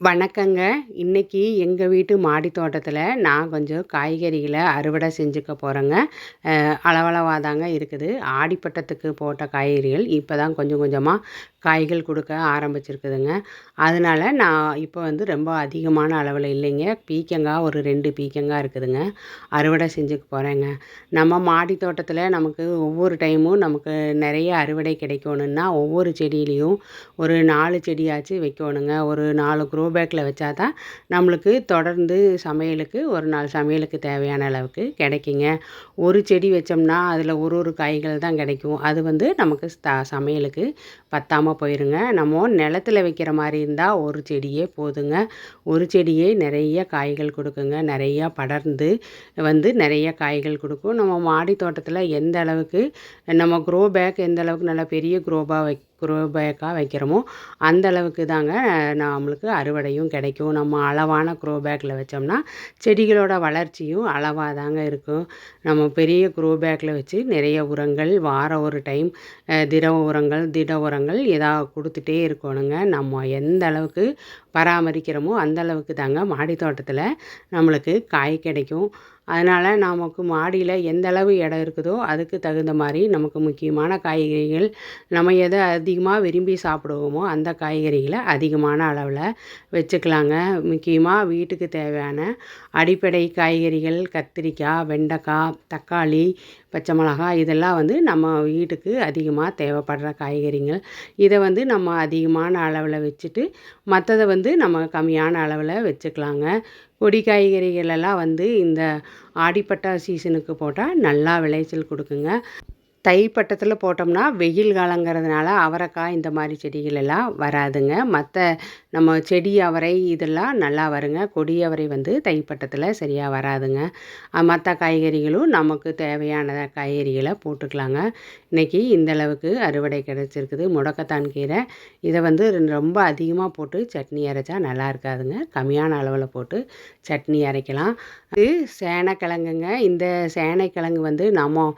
வணக்கங்க. இன்னைக்கு எங்க வீட்டு மாடி தோட்டத்துல நான் கொஞ்சம் காய்கறிகள அறுவடை செஞ்சுக்க போறேங்க. அளவளவா தாங்க இருக்குது. ஆடிப்பட்டத்துக்கு போட்ட காய்கறிகள் இப்ப தான் கொஞ்சம் கொஞ்சமா காய்கள் குடுக்க ஆரம்பிச்சிருக்குதுங்க. அதனால நான் இப்ப வந்து ரொம்ப அதிகமான அளவுல இல்லைங்க. பீர்க்கங்காய் ஒரு 2 பீர்க்கங்காய் இருக்குதுங்க. அறுவடை செஞ்சுக்க போறேங்க. நம்ம மாடி தோட்டத்துல நமக்கு ஒவ்வொரு டைமும் நமக்கு நெறைய அறுவடை கிடைக்கணும்னா, ஒவ்வொரு செடியிலயும் ஒரு 4 செடியாச்சும் வைக்கோணுங்க. ஒரு 4 க்ரோ பேக்கில் வச்சா தான் நம்மளுக்கு தொடர்ந்து சமையலுக்கு ஒரு நாள் சமையலுக்கு தேவையான அளவுக்கு கிடைக்குங்க. ஒரு செடி வச்சோம்னா அதில் ஒரு ஒரு காய்கள் தான் கிடைக்கும். அது வந்து நமக்கு சமையலுக்கு பத்தாம போயிருங்க. நம்ம நிலத்துல வைக்கிற மாதிரி இருந்தால் ஒரு செடியே போதுங்க. ஒரு செடியே நிறைய காய்கள் கொடுக்குங்க. நிறையா படர்ந்து வந்து நிறைய காய்கள் கொடுக்கும். நம்ம மாடி தோட்டத்தில் எந்த அளவுக்கு நம்ம க்ரோ பேக் எந்த அளவுக்கு நல்லா பெரிய க்ரோ பேக்காக வைக்கிறோமோ அந்த அளவுக்கு தாங்க நம்மளுக்கு அறுவடையும் கிடைக்கும். நம்ம அளவான க்ரோ பேக்கில் வச்சோம்னா செடிகளோட வளர்ச்சியும் அளவாக தாங்க இருக்கும். நம்ம பெரிய க்ரோ பேக்கில் வச்சு நிறைய உரங்கள் வாரம் ஒரு டைம் திரவ உரங்கள் திட உரங்கள் ஏதாவது கொடுத்துட்டே இருக்கணுங்க. நம்ம எந்த அளவுக்கு பராமரிக்கிறோமோ அந்த அளவுக்கு தாங்க மாடி தோட்டத்தில் நம்மளுக்கு காய் கிடைக்கும். அதனால் நமக்கு மாடியில் எந்த அளவு இடம் இருக்குதோ அதுக்கு தகுந்த மாதிரி நமக்கு முக்கியமான காய்கறிகள் நம்ம எதை அதிகமாக விரும்பி சாப்பிடுவோமோ அந்த காய்கறிகளை அதிகமான அளவில் வச்சுக்கலாங்க. முக்கியமாக வீட்டுக்கு தேவையான அடிப்படை காய்கறிகள் கத்திரிக்காய், வெண்டைக்காய், தக்காளி, பச்சை மிளகாய் இதெல்லாம் வந்து நம்ம வீட்டுக்கு அதிகமாக தேவைப்படுற காய்கறிகள். இதை வந்து நம்ம அதிகமான அளவில் வச்சுட்டு மற்றதை வந்து நம்ம கம்மியான அளவில் வச்சுக்கலாங்க. கொடி காய்கறிகள் எல்லாம் வந்து இந்த ஆடிப்பட்ட சீசனுக்கு போட்டால் நல்லா விளைச்சல் கொடுக்குங்க. தை பட்டத்தில் போட்டோம்னா வெயில் காலங்கிறதுனால அவரைக்காய் இந்த மாதிரி செடிகள் எல்லாம் வராதுங்க. மற்ற நம்ம செடி அவரை இதெல்லாம் நல்லா வருங்க. கொடி அவரை வந்து தை பட்டத்தில் சரியாக வராதுங்க. மற்ற காய்கறிகளும் நமக்கு தேவையான காய்கறிகளை போட்டுக்கலாங்க. இன்றைக்கி இந்த அளவுக்கு அறுவடை கிடச்சிருக்குது. முடக்கத்தான் கீரை இதை வந்து ரொம்ப அதிகமாக போட்டு சட்னி அரைச்சா நல்லா இருக்காதுங்க. கம்மியான அளவில் போட்டு சட்னி அரைக்கலாம். இது சேனைக்கிழங்குங்க. இந்த சேனைக்கிழங்கு வந்து நம்ம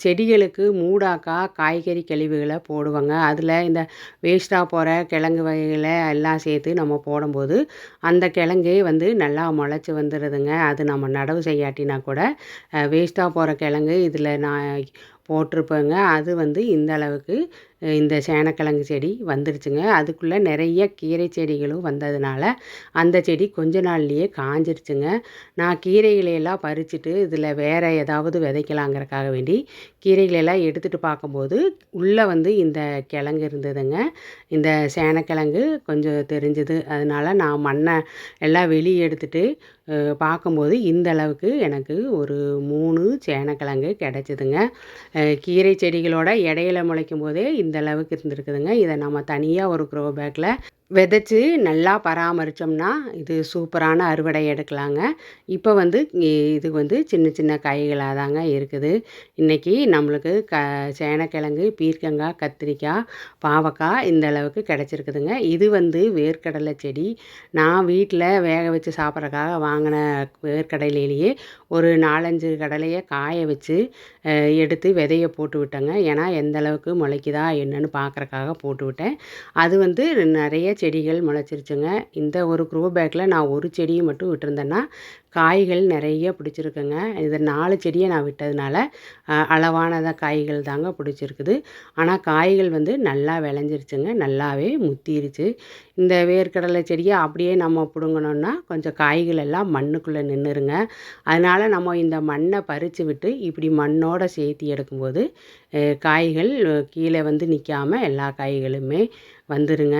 செடிகளுக்கு மூடாக்கா காய்கறி கழிவுகளை போடுவாங்க. அதில் இந்த வேஸ்ட்டாக போகிற கிழங்கு வகைகளை எல்லாம் சேர்த்து நம்ம போடும்போது அந்த கிழங்கே வந்து நல்லா முளைச்சி வந்துடுதுங்க. அது நம்ம நடவு செய்யாட்டினா கூட வேஸ்ட்டாக போகிற கிழங்கு இதில் நான் போட்டிருப்பேங்க. அது வந்து இந்த அளவுக்கு இந்த சேனைக்கிழங்கு செடி வந்துருச்சுங்க. அதுக்குள்ளே நிறைய கீரை செடிகளும் வந்ததுனால அந்த செடி கொஞ்ச நாள்லேயே காஞ்சிருச்சுங்க. நான் கீரைகளையெல்லாம் பறிச்சுட்டு இதில் வேறு ஏதாவது விதைக்கலாங்கிறக்காக வேண்டி கீரைகளெல்லாம் எடுத்துகிட்டு பார்க்கும்போது உள்ளே வந்து இந்த கிழங்கு இருந்ததுங்க. இந்த சேனைக்கிழங்கு கொஞ்சம் தெரிஞ்சுது. அதனால் நான் மண்ணை எல்லாம் வெளியே எடுத்துகிட்டு பார்க்கும்போது இந்த அளவுக்கு எனக்கு ஒரு 3 சேனைக்கிழங்கு கிடச்சிதுங்க. கீரை செடிகளோட இடையில முளைக்கும் போதே இந்த அளவுக்கு இருந்திருக்குதுங்க. இதை நம்ம தனியாக ஒரு க்ரோ பேக்கில் விதைச்சி நல்லா பராமரித்தோம்னா இது சூப்பரான அறுவடை எடுக்கலாங்க. இப்போ வந்து இது வந்து சின்ன சின்ன காய்களாக தாங்க இருக்குது. இன்றைக்கி நம்மளுக்கு சேனைக்கிழங்கு, பீர்க்கங்காய், கத்திரிக்காய், பாவக்காய் இந்த அளவுக்கு கிடச்சிருக்குதுங்க. இது வந்து வேர்க்கடலை செடி. நான் வீட்டில் வேக வச்சு சாப்பிட்றதுக்காக வாங்கின வேர்க்கடலையிலேயே ஒரு 4-5 கடலையை காய வச்சு எடுத்து விதைய போட்டு விட்டேங்க. ஏன்னா எந்த அளவுக்கு முளைக்குதா என்னன்னு பார்க்குறக்காக போட்டு விட்டேன். அது வந்து நிறைய செடிகள் முளைச்சிருச்சுங்க. இந்த ஒரு க்ரோ பேக்கில் நான் ஒரு செடியை மட்டும் விட்டுருந்தேன்னா காய்கள் நிறைய பிடிச்சிருக்குங்க. இது 4 செடியை நான் விட்டதுனால அளவானதாக காய்கள் தாங்க பிடிச்சிருக்குது. ஆனால் காய்கள் வந்து நல்லா விளைஞ்சிருச்சுங்க. நல்லாவே முத்திருச்சு. இந்த வேர்க்கடலை செடியை அப்படியே நம்ம பிடுங்கணுன்னா கொஞ்சம் காய்கள் எல்லாம் மண்ணுக்குள்ளே நின்றுருங்க. அதனால் நம்ம இந்த மண்ணை பறித்து விட்டு இப்படி மண்ணோடு சேர்த்து எடுக்கும்போது காய்கள் கீழே வந்து நிற்காமல் எல்லா காய்களுமே வந்துருங்க.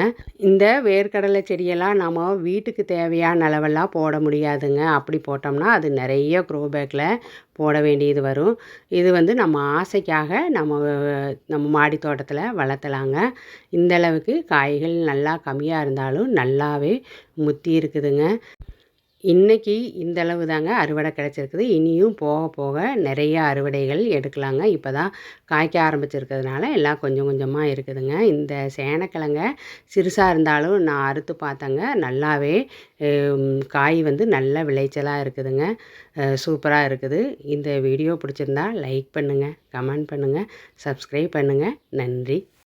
இந்த வேர்க்கடலை செடியெல்லாம் நம்ம வீட்டுக்கு தேவையான அளவெல்லாம் போட முடியாதுங்க. அப்படி போட்டோம்னா அது நிறைய க்ரோ பேக்கில் போட வேண்டியது வரும். இது வந்து நம்ம ஆசைக்காக நம்ம மாடி தோட்டத்தில் வளர்த்தலாங்க. இந்தளவுக்கு காய்கள் நல்லா கம்மியாக இருந்தாலும் நல்லாவே முத்தி இருக்குதுங்க. இன்றைக்கி இந்த அளவு தாங்க அறுவடை கிடச்சிருக்குது. இனியும் போக போக நிறைய அறுவடைகள் எடுக்கலாங்க. இப்போ தான் காய்க்க ஆரம்பிச்சிருக்கிறதுனால எல்லாம் கொஞ்சம் கொஞ்சமாக இருக்குதுங்க. இந்த சேனைக்கிழங்க சிறுசாக இருந்தாலும் நான் அறுத்து பார்த்தேங்க. நல்லாவே காய் வந்து நல்ல விளைச்சலாக இருக்குதுங்க. சூப்பராக இருக்குது. இந்த வீடியோ பிடிச்சிருந்தா லைக் பண்ணுங்கள், கமெண்ட் பண்ணுங்கள், சப்ஸ்கிரைப் பண்ணுங்கள். நன்றி.